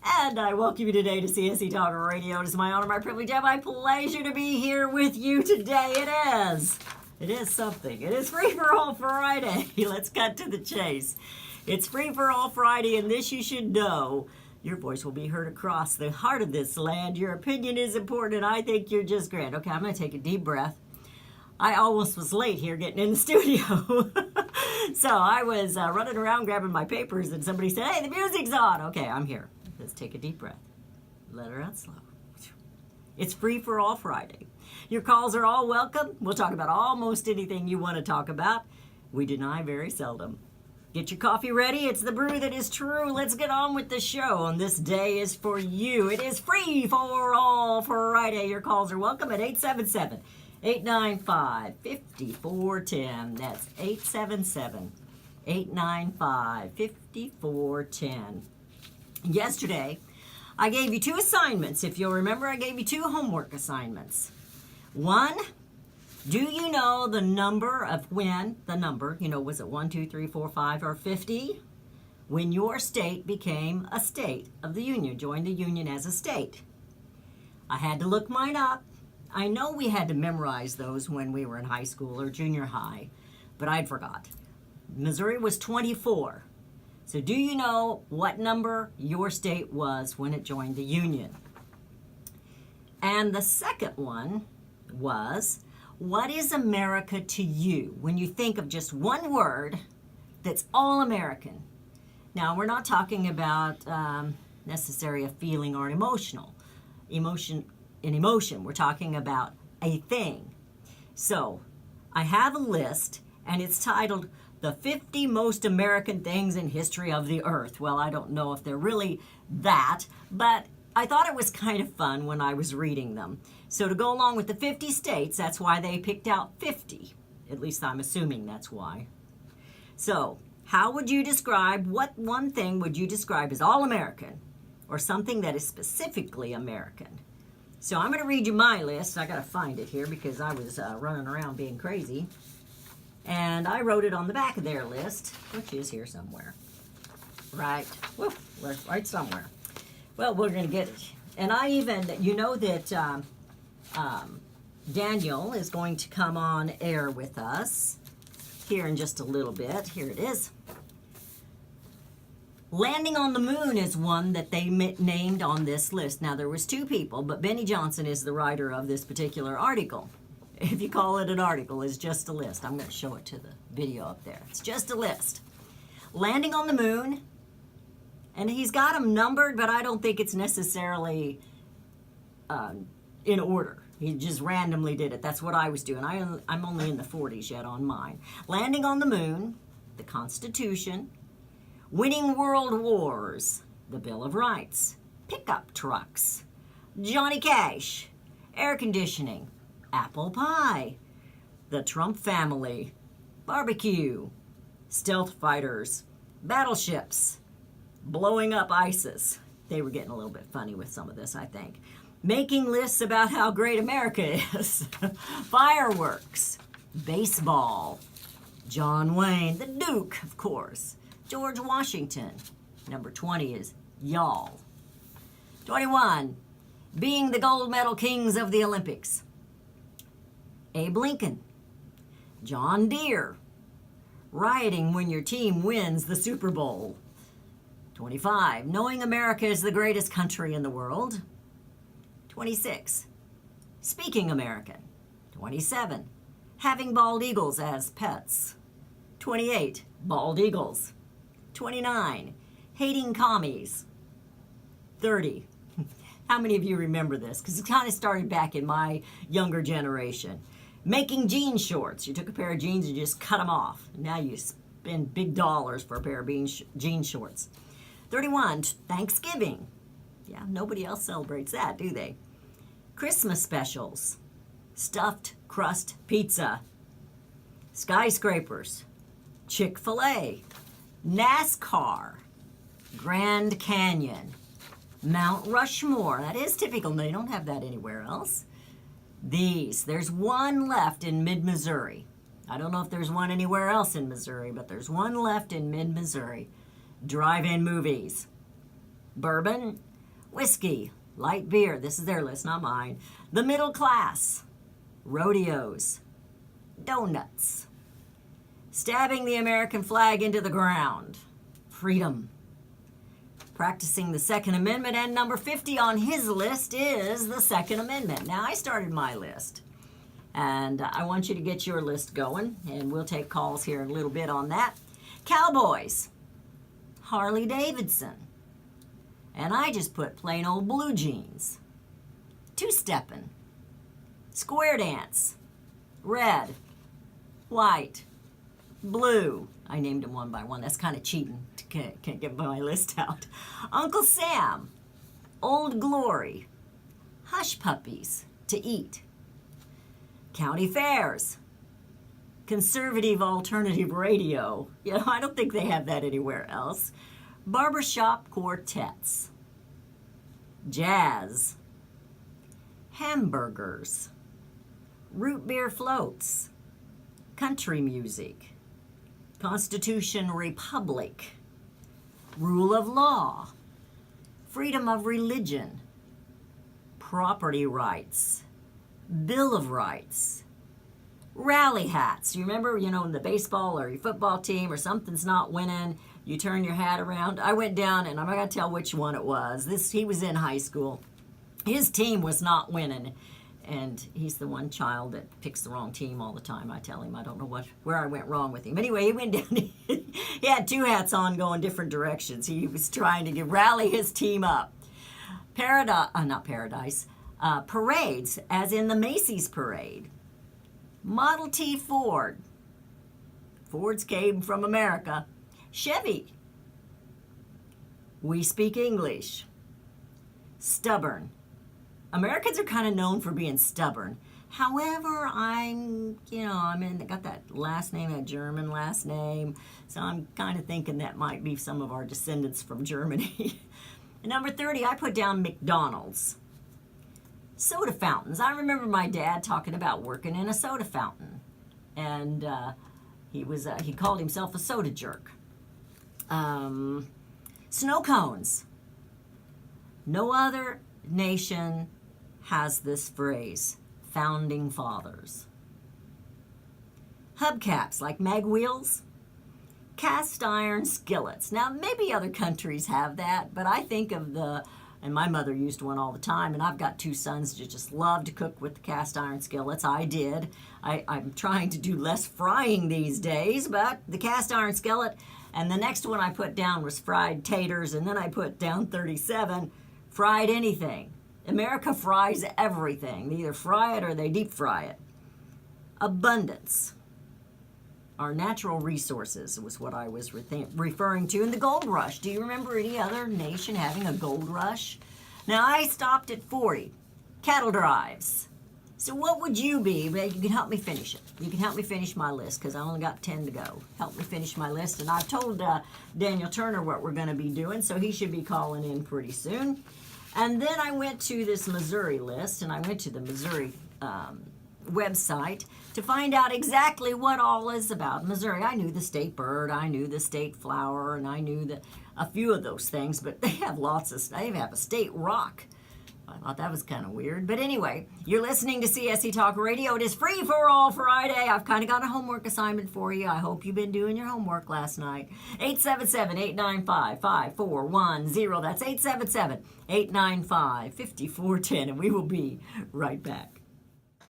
And I welcome you today to CSC Talk Radio. It is my honor, my privilege, and my pleasure to be here with you today. It is something. It is Free for All Friday. Let's cut to the chase. It's Free for All Friday, and this you should know. Your voice will be heard across the heart of this land. Your opinion is important, and I think you're just grand. Okay, I'm going to take a deep breath. I almost was late here getting in the studio. So I was running around grabbing my papers, and somebody said, hey, the music's on. Okay, I'm here. Let's take a deep breath. Let her out slow. It's Free for All Friday. Your calls are all welcome. We'll talk about almost anything you want to talk about. We deny very seldom. Get your coffee ready. It's the brew that is true. Let's get on with the show. And this day is for you. It is Free for All Friday. Your calls are welcome at 877-895-5410. That's 877-895-5410. Yesterday, I gave you two assignments. If you'll remember, I gave you two homework assignments. One, do you know the number of when, was it 1, 2, 3, 4, 5, or 50? When your state became a state of the Union, joined the Union as a state. I had to look mine up. I know we had to memorize those when we were in high school or junior high, but I'd forgot. Missouri was 24. So do you know what number your state was when it joined the Union? And the second one was, what is America to you when you think of just one word that's all American? Now, we're not talking about necessarily a feeling or an emotion. We're talking about a thing. So I have a list, and it's titled The 50 Most American Things in History of the Earth. Well, I don't know if they're really that, but I thought it was kind of fun when I was reading them. So to go along with the 50 states, that's why they picked out 50. At least I'm assuming that's why. So how would you describe, what one thing would you describe as all American or something that is specifically American? So I'm going to read you my list. I got to find it here because I was running around being crazy. And I wrote it on the back of their list, which is here somewhere. Right. Whoop, right somewhere. Well, we're going to get it. And I even, you know that Daniel is going to come on air with us here in just a little bit. Here it is. Landing on the moon is one that they named on this list. Now, there was two people, but Benny Johnson is the writer of this particular article. If you call it an article, it's just a list. I'm going to show it to the video up there. It's just a list. Landing on the moon, and he's got them numbered, but I don't think it's necessarily in order. He just randomly did it. That's what I was doing. I'm only in the 40s yet on mine. Landing on the moon, the Constitution, winning world wars, the Bill of Rights, pickup trucks, Johnny Cash, air conditioning, apple pie, the Trump family, barbecue, stealth fighters, battleships, blowing up ISIS. They were getting a little bit funny with some of this, I think. Making lists about how great America is. Fireworks, baseball, John Wayne, the Duke, of course, George Washington. Number 20 is y'all. 21, being the gold medal kings of the Olympics. Abe Lincoln, John Deere, rioting when your team wins the Super Bowl. 25, knowing America is the greatest country in the world. 26, speaking American. 27, having bald eagles as pets. 28, bald eagles. 29, hating commies. 30, how many of you remember this? Because it kind of started back in my younger generation. Making jean shorts. You took a pair of jeans and just cut them off. Now you spend big dollars for a pair of jean shorts. 31, Thanksgiving. Yeah, nobody else celebrates that, do they? Christmas specials. Stuffed crust pizza. Skyscrapers. Chick-fil-A. NASCAR. Grand Canyon. Mount Rushmore. That is typical. They don't have that anywhere else. There's one left in mid-Missouri. I don't know if there's one anywhere else in Missouri, but there's one left in mid-Missouri. Drive-in movies. Bourbon, whiskey, light beer, this is their list, not mine, the middle class, rodeos, donuts, stabbing the American flag into the ground, freedom, practicing the Second Amendment, and number 50 on his list is the Second Amendment. Now, I started my list, and I want you to get your list going, and we'll take calls here in a little bit on that. Cowboys, Harley Davidson, and I just put plain old blue jeans, two-stepping, square dance, red, white, blue. I named them one by one. That's kind of cheating. Can't get my list out. Uncle Sam, Old Glory, Hush Puppies, To Eat, County Fairs, Conservative Alternative Radio. You know, I don't think they have that anywhere else. Barbershop Quartets, Jazz, Hamburgers, Root Beer Floats, Country Music, Constitution Republic, Rule of Law, Freedom of Religion, Property Rights, Bill of Rights, Rally Hats. You remember, in the baseball or your football team or something's not winning, you turn your hat around. I went down, and I'm not going to tell which one it was. He was in high school. His team was not winning. And he's the one child that picks the wrong team all the time. I tell him I don't know where I went wrong with him. Anyway, he went down. He had two hats on going different directions. He was trying to rally his team up. Parades, as in the Macy's parade. Model T Ford. Fords came from America. Chevy. We speak English. Stubborn. Americans are kind of known for being stubborn. However, I got that last name, that German last name, so I'm kind of thinking that might be some of our descendants from Germany. Number 30, I put down McDonald's. Soda fountains. I remember my dad talking about working in a soda fountain, and he called himself a soda jerk. Snow cones. No other nation has this phrase, founding fathers. Hubcaps like mag wheels, cast iron skillets. Now, maybe other countries have that, but I think of and my mother used one all the time, and I've got two sons that just love to cook with the cast iron skillets. I did. I'm trying to do less frying these days, but the cast iron skillet, and the next one I put down was fried taters, and then I put down 37, fried anything. America fries everything. They either fry it or they deep fry it. Abundance. Our natural resources was what I was referring to. And the gold rush. Do you remember any other nation having a gold rush? Now, I stopped at 40. Cattle drives. So what would you be? You can help me finish it. You can help me finish my list because I only got 10 to go. Help me finish my list. And I've told Daniel Turner what we're going to be doing, so he should be calling in pretty soon. And then I went to this Missouri list, and I went to the Missouri website to find out exactly what all is about Missouri. I knew the state bird, I knew the state flower, and I knew a few of those things, but they have they have a state rock. I thought that was kind of weird. But anyway, you're listening to CSC Talk Radio. It is Free for All Friday. I've kind of got a homework assignment for you. I hope you've been doing your homework last night. 877-895-5410. That's 877-895-5410. And we will be right back.